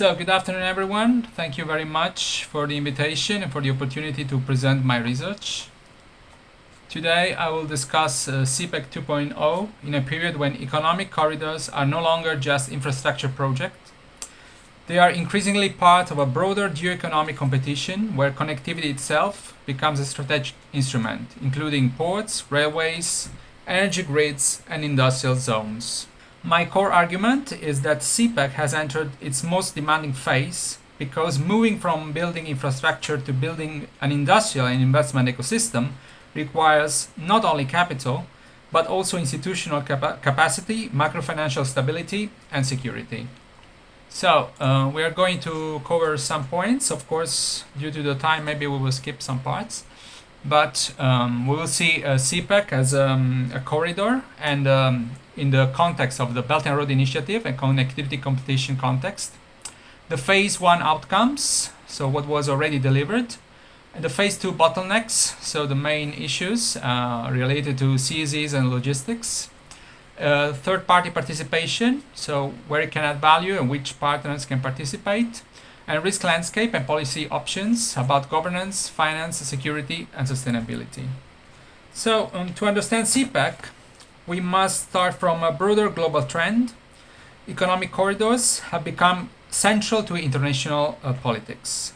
So, good afternoon, everyone. Thank you very much for the invitation and for the opportunity to present my research. Today, I will discuss CPEC 2.0 in a period when economic corridors are no longer just infrastructure projects. They are increasingly part of a broader geoeconomic competition where connectivity itself becomes a strategic instrument, including ports, railways, energy grids, and industrial zones. My core argument is that CPEC has entered its most demanding phase because moving from building infrastructure to building an industrial and investment ecosystem requires not only capital, but also institutional capacity, macro-financial stability, and security. So we are going to cover some points. Of course, due to the time, maybe we will skip some parts. But we will see CPEC as a corridor and in the context of the Belt and Road Initiative and connectivity competition context. The phase 1 outcomes, so what was already delivered. And the phase 2 bottlenecks, so the main issues related to CEZs and logistics. Third-party participation, so where it can add value and which partners can participate. And risk landscape and policy options about governance, finance, security, and sustainability. So to understand CPEC, we must start from a broader global trend. Economic corridors have become central to international politics.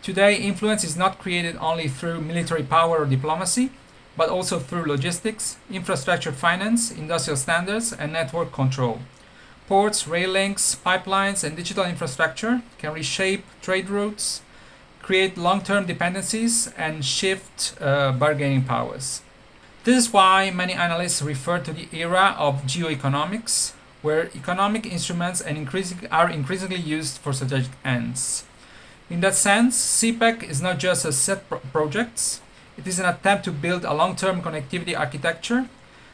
Today, influence is not created only through military power or diplomacy, but also through logistics, infrastructure finance, industrial standards, and network control. Ports, rail links, pipelines, and digital infrastructure can reshape trade routes, create long-term dependencies, and shift bargaining powers. This is why many analysts refer to the era of geoeconomics, where economic instruments are increasingly used for strategic ends. In that sense, CPEC is not just a set projects, it is an attempt to build a long-term connectivity architecture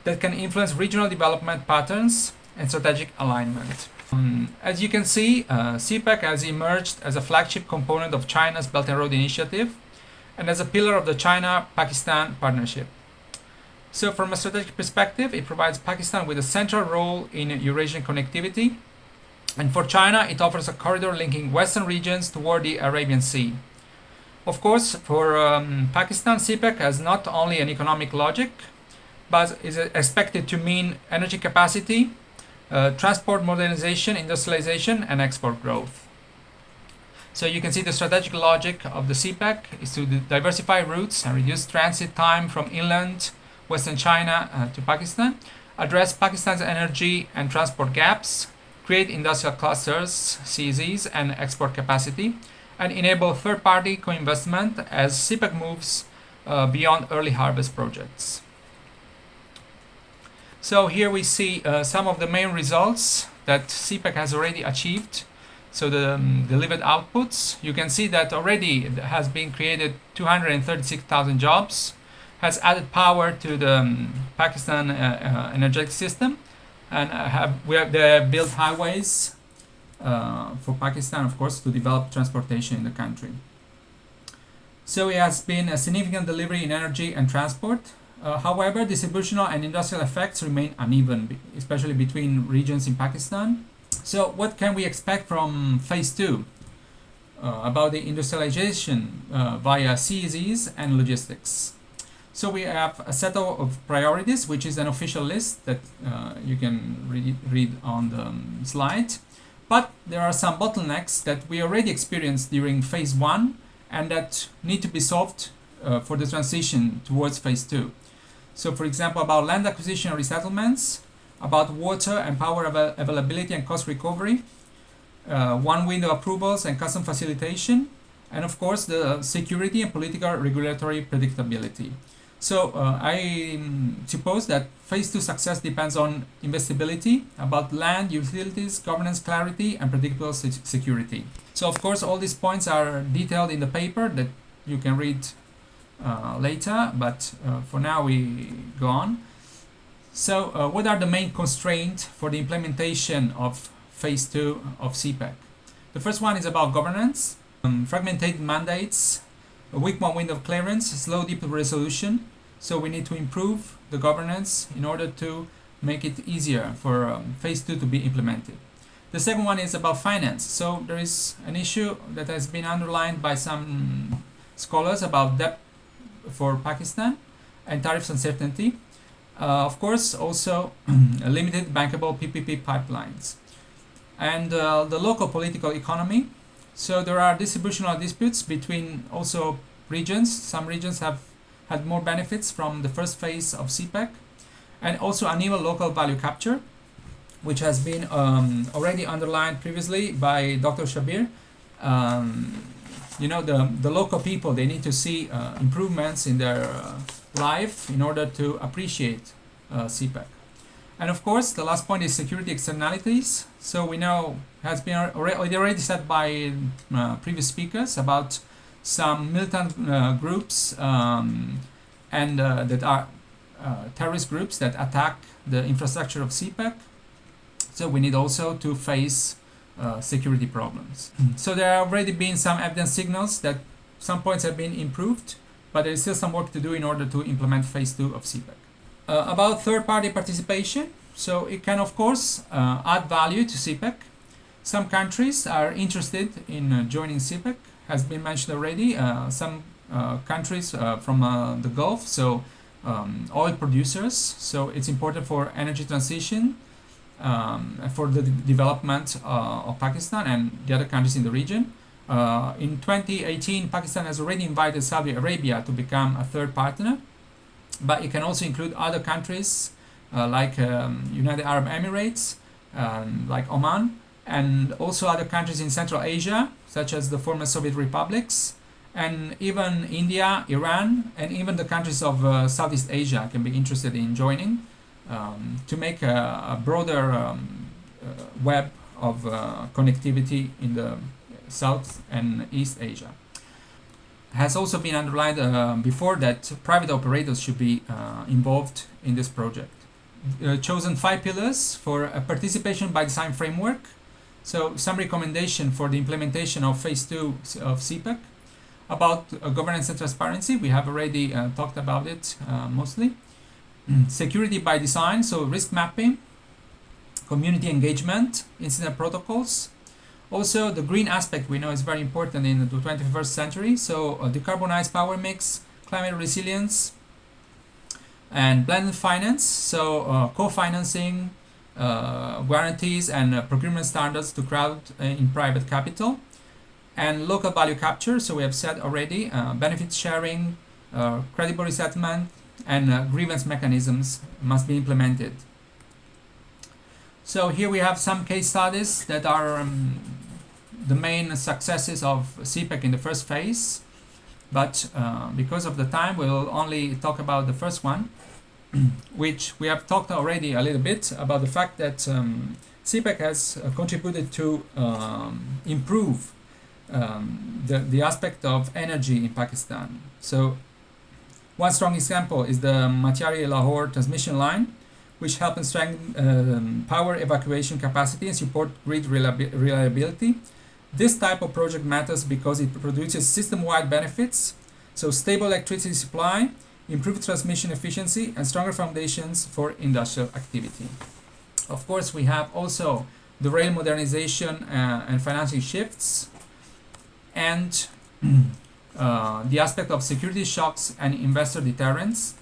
that can influence regional development patterns and strategic alignment. As you can see, CPEC has emerged as a flagship component of China's Belt and Road Initiative and as a pillar of the China-Pakistan partnership. So from a strategic perspective, it provides Pakistan with a central role in Eurasian connectivity. And for China, it offers a corridor linking western regions toward the Arabian Sea. Of course, for Pakistan, CPEC has not only an economic logic, but is expected to mean energy capacity, transport modernization, industrialization, and export growth. So you can see the strategic logic of the CPEC is to diversify routes and reduce transit time from inland Western China to Pakistan, address Pakistan's energy and transport gaps, create industrial clusters, CEZs, and export capacity, and enable third-party co-investment as CPEC moves beyond early harvest projects. So here we see some of the main results that CPEC has already achieved. So the delivered outputs, you can see that already has been created 236,000 jobs, has added power to the Pakistan energetic system, and they have built highways for Pakistan, of course, to develop transportation in the country. So it has been a significant delivery in energy and transport. However, distributional and industrial effects remain uneven, especially between regions in Pakistan. So what can we expect from phase 2 about the industrialization via CEZs and logistics? So we have a set of priorities, which is an official list that you can read on the slide. But there are some bottlenecks that we already experienced during phase 1 and that need to be solved for the transition towards phase 2. So for example, about land acquisition and resettlements, about water and power availability and cost recovery, one window approvals and custom facilitation, and of course the security and political regulatory predictability. So I suppose that phase 2 success depends on investibility, about land, utilities, governance clarity, and predictable security. So of course all these points are detailed in the paper that you can read later, but for now we go on. So what are the main constraints for the implementation of phase 2 of CPEC? The first one is about governance, fragmented mandates, a weak window of clearance, slow deep resolution. So we need to improve the governance in order to make it easier for phase 2 to be implemented. The second one is about finance. So there is an issue that has been underlined by some scholars about debt for Pakistan and tariffs uncertainty. Of course, also limited bankable PPP pipelines. And the local political economy. So there are distributional disputes between also regions. Some regions have had more benefits from the first phase of CPEC, and also uneven local value capture, which has been already underlined previously by Dr. Shabir. The local people, they need to see improvements in their life in order to appreciate CPEC. And of course, the last point is security externalities. So we know has been already said by previous speakers about some militant groups and that are terrorist groups that attack the infrastructure of CPEC. So we need also to face security problems. So there have already been some evidence signals that some points have been improved, but there is still some work to do in order to implement phase 2 of CPEC. About third-party participation, so it can of course add value to CPEC. Some countries are interested in joining CPEC, has been mentioned already. Some countries from the Gulf, so oil producers, so it's important for energy transition, for the development of Pakistan and the other countries in the region. In 2018, Pakistan has already invited Saudi Arabia to become a third partner, but it can also include other countries like United Arab Emirates, like Oman, and also other countries in Central Asia, such as the former Soviet republics, and even India, Iran, and even the countries of Southeast Asia can be interested in joining to make a broader web of connectivity in the South and East Asia. Has also been underlined before that private operators should be involved in this project. Chosen 5 pillars for a participation by design framework. So some recommendation for the implementation of phase 2 of CPEC. About governance and transparency, we have already talked about it mostly. Security by design, so risk mapping, community engagement, incident protocols. Also, the green aspect we know is very important in the 21st century. So, decarbonized power mix, climate resilience, and blended finance. So, co-financing, guarantees, and procurement standards to crowd in private capital. And local value capture. So, we have said already, benefit sharing, credible resettlement, and grievance mechanisms must be implemented. So here we have some case studies that are the main successes of CPEC in the first phase, but because of the time we will only talk about the first one, which we have talked already a little bit about the fact that CPEC has contributed to improve the aspect of energy in Pakistan. So one strong example is the Matiari-Lahore transmission line, which help strengthen power evacuation capacity and support grid reliability. This type of project matters because it produces system-wide benefits, so stable electricity supply, improved transmission efficiency, and stronger foundations for industrial activity. Of course, we have also the rail modernization and financing shifts, and the aspect of security shocks and investor deterrence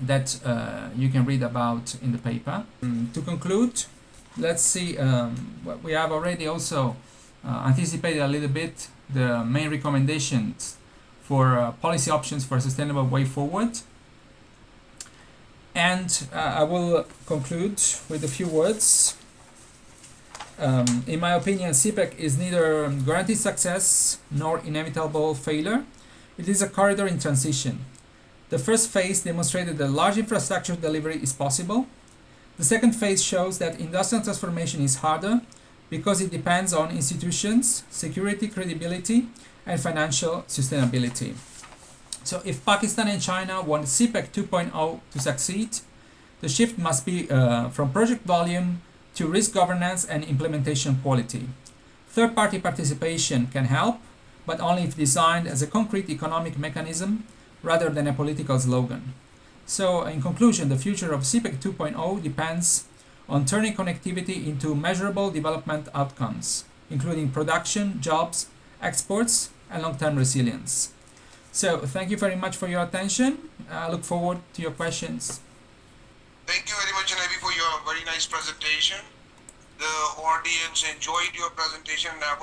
that you can read about in the paper. To conclude, let's see, we have already also anticipated a little bit the main recommendations for policy options for a sustainable way forward. And I will conclude with a few words. In my opinion, CPEC is neither guaranteed success nor inevitable failure. It is a corridor in transition. The first phase demonstrated that large infrastructure delivery is possible. The second phase shows that industrial transformation is harder because it depends on institutions, security, credibility, and financial sustainability. So if Pakistan and China want CPEC 2.0 to succeed, the shift must be from project volume to risk governance and implementation quality. Third-party participation can help, but only if designed as a concrete economic mechanism rather than a political slogan. So in conclusion, the future of CPEC 2.0 depends on turning connectivity into measurable development outcomes, including production, jobs, exports, and long-term resilience. So thank you very much for your attention. I look forward to your questions. Thank you very much, Nabi, for your very nice presentation. The audience enjoyed your presentation. I would